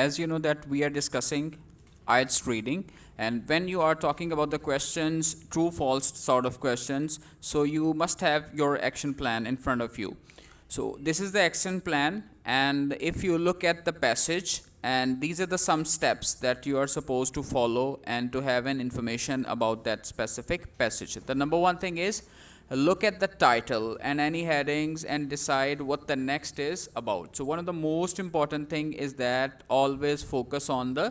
as you know that we are discussing IELTS reading, and when you are talking about the questions, true false sort of questions, so you must have your action plan in front of you. So this is the action plan, and if you look at the passage, and these are the some steps that you are supposed to follow and to have an information about that specific passage. The number one thing is look at the title and any headings and decide what the next is about. So one of the most important thing is that always focus on the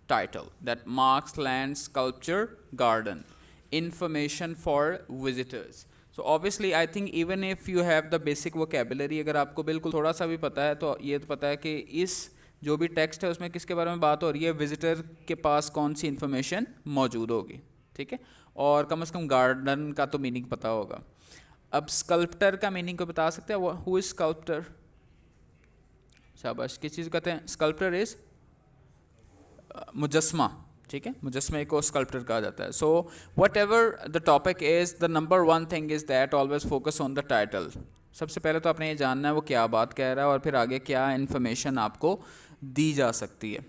title, that Marks Land Sculpture Garden, information for visitors. So obviously I think even if you have the basic vocabulary, अगर आपको बिल्कुल थोड़ा सा भी पता है तो ये तो पता है कि इस जो भी टेक्स्ट है उसमें किसके बारे में बात हो रही है, विजिटर के पास कौन सी इन्फॉर्मेशन मौजूद होगी, ठीक है, और कम से कम गार्डन का तो मीनिंग पता होगा. अब स्कल्प्टर का मीनिंग को बता सकते हैं, हु इज स्कल्प्टर? शाबाश. किस चीज़ कहते हैं? स्कल्प्टर इज मुजस्मा, ठीक है, मुजस्मे को स्कल्प्टर कहा जाता है. So what ever the topic is, the number one thing is that always focus on the title. सबसे पहले तो आपने ये जानना है वो क्या बात कह रहा है और फिर आगे क्या इन्फॉर्मेशन आपको दी जा सकती है,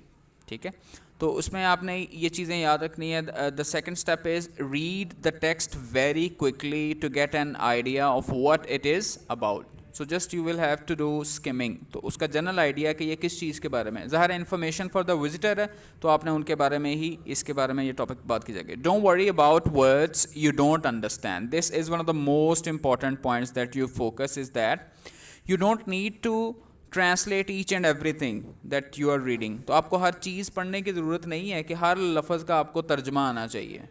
ठीक है. तो उसमें आपने ये चीज़ें याद रखनी है. The second step is read the text very quickly to get an idea of what it is about. So just you will have to do skimming, तो उसका जनरल आइडिया कि ये किस चीज़ के बारे में. ज़ाहिर इन्फॉर्मेशन फॉर द विजिटर है तो आपने उनके बारे में ही, इसके बारे में ये टॉपिक बात की जाएगी. Don't worry about words you don't understand. This is one of the most important points that you focus is that you don't need to translate each and everything that you are reading. तो आपको हर चीज़ पढ़ने की ज़रूरत नहीं है कि हर लफ्ज़ का आपको तर्जमा आना चाहिए.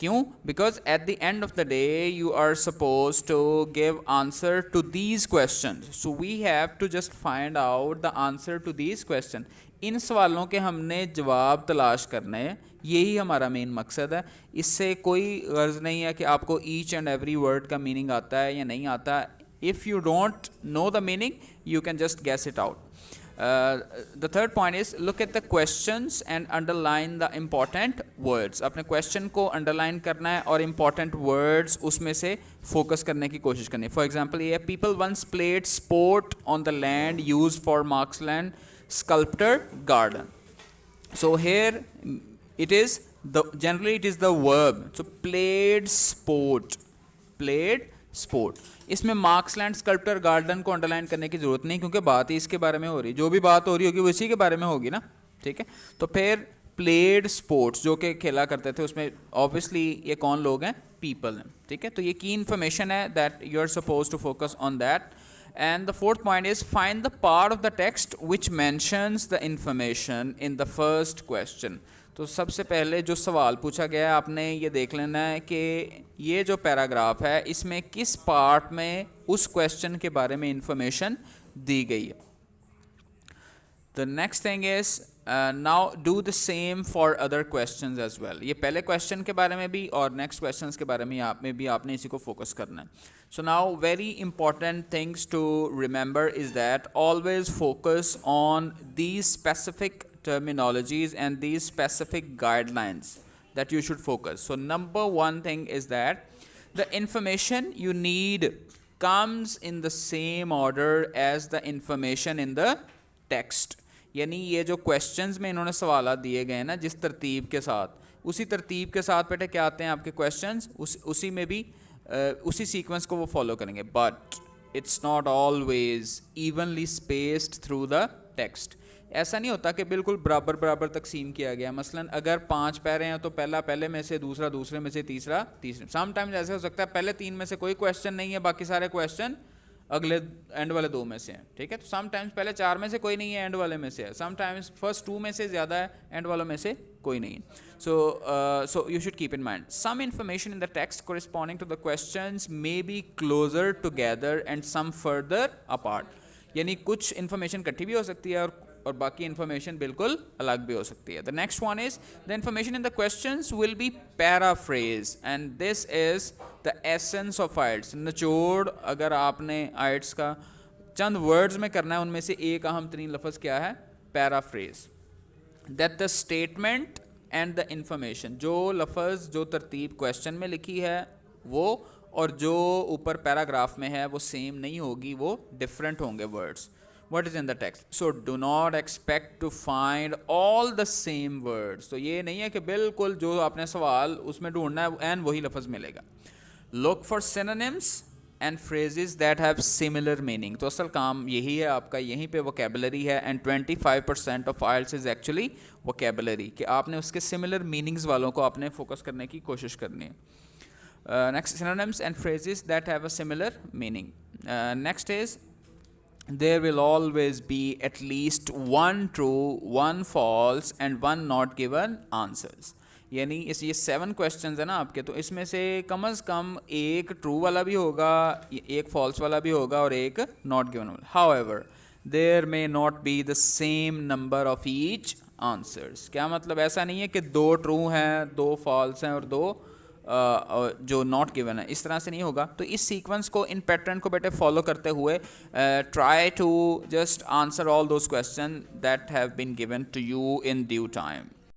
क्यों? Because at the end of the day you are suppose to give answer to these question. So we have to just find out the answer to these question. इन सवालों के हमने जवाब तलाश करने हैं, यही हमारा मेन मकसद है. इससे कोई गर्ज नहीं है कि आपको ईच एंड एवरी वर्ड का मीनिंग आता है या नहीं आता. If you don't know the meaning, you can just guess it out. The third point is look at the questions and underline the important words. अपने question को underline करना है और important words उसमें से focus करने की कोशिश करनी है. For example, ये people once played sport on the land used for Marksland Sculptor Garden. So here it is generally it is the verb. So played sport, played sport. इसमें मार्क्सलैंड sculptor garden को underline करने की ज़रूरत नहीं क्योंकि बात ही इसके बारे में हो रही. जो भी बात हो रही होगी वो इसी के बारे में होगी ना, ठीक है. तो फिर प्लेड स्पोर्ट्स जो कि खेला करते थे, उसमें ऑब्वियसली ये कौन लोग हैं? पीपल हैं, ठीक है. तो ये की इन्फॉर्मेशन है that you are suppose to focus on that. And the fourth point is find the part of the text which mentions the information in the first question. तो सबसे पहले जो सवाल पूछा गया है आपने ये देख लेना है कि ये जो पैराग्राफ है इसमें किस पार्ट में उस क्वेश्चन के बारे में इंफॉर्मेशन दी गई है. The next thing is now do the same for other questions as well. ये पहले क्वेश्चन के बारे में भी और नेक्स्ट क्वेश्चंस के बारे में भी आपने इसी को फोकस करना है. So now very important things to remember is that always focus on these specific terminologies and these specific guidelines that you should focus. So number one thing is that the information you need comes in the same order as the information in the text. यानी ये जो questions में इन्होंने सवाल दिए गए ना जिस तरतीब के साथ, उसी तरतीब के साथ बेटे क्या आते हैं आपके questions, उसी में भी उसी sequence को वो follow करेंगे. But it's not always evenly spaced through the text. ऐसा नहीं होता कि बिल्कुल बराबर बराबर तकसीम किया गया. मसलन अगर 5 पैरे हैं तो पहला पहले में से, दूसरा दूसरे में से, तीसरा तीसरे. समटाइम्स ऐसे हो सकता है पहले 3 में से कोई क्वेश्चन नहीं है, बाकी सारे क्वेश्चन अगले एंड वाले 2 में से हैं, ठीक है. तो समटाइम्स पहले 4 में से कोई नहीं है, एंड वाले में से है. समटाइम्स फर्स्ट 2 में से ज़्यादा है, एंड वालों में से कोई नहीं है. So you should keep in mind some information in the text corresponding to the questions may be closer together and some further apart. यानी कुछ इन्फॉर्मेशन इकट्ठी भी हो सकती है और बाकी इन्फॉर्मेशन बिल्कुल अलग भी हो सकती है. The next one is the information in the questions will be paraphrase and this is the essence of its. निचोड़ अगर आपने आइट्स का चंद वर्ड्स में करना है, उनमें से एक अहम तरीन लफ्ज़ क्या है? Paraphrase. That the statement and the information, जो लफ्ज़ जो तरतीब क्वेश्चन में लिखी है वो और जो ऊपर पैराग्राफ में है वो सेम नहीं होगी, वो डिफरेंट होंगे words. what is in the text. So do not expect to find all the same words. तो ये नहीं है कि बिल्कुल जो आपने सवाल उसमें ढूंढना है एंड वही लफ्ज़ मिलेगा. Look for synonyms and phrases that have similar meaning. तो असल काम यही है आपका, यहीं पे vocabulary है and 25% of IELTS is actually vocabulary कि आपने उसके similar meanings वालों को आपने focus करने की कोशिश करनी है. Next, synonyms and phrases that have a similar meaning. Next is there will always be at least one true, one false and one not given answers. यानी इस ये 7 क्वेश्चंस है ना आपके, तो इसमें से कम अज़ कम एक ट्रू वाला भी होगा, एक फॉल्स वाला भी होगा और एक नॉट गिवन वाला. However there may not be the same number of each answers. क्या मतलब, ऐसा नहीं है कि 2 ट्रू हैं 2 फॉल्स हैं और 2 जो नॉट गिवन है, इस तरह से नहीं होगा. तो इस सीक्वेंस को, इन पैटर्न को बेटे फॉलो करते हुए try to just answer all those question that have been given to you in due time.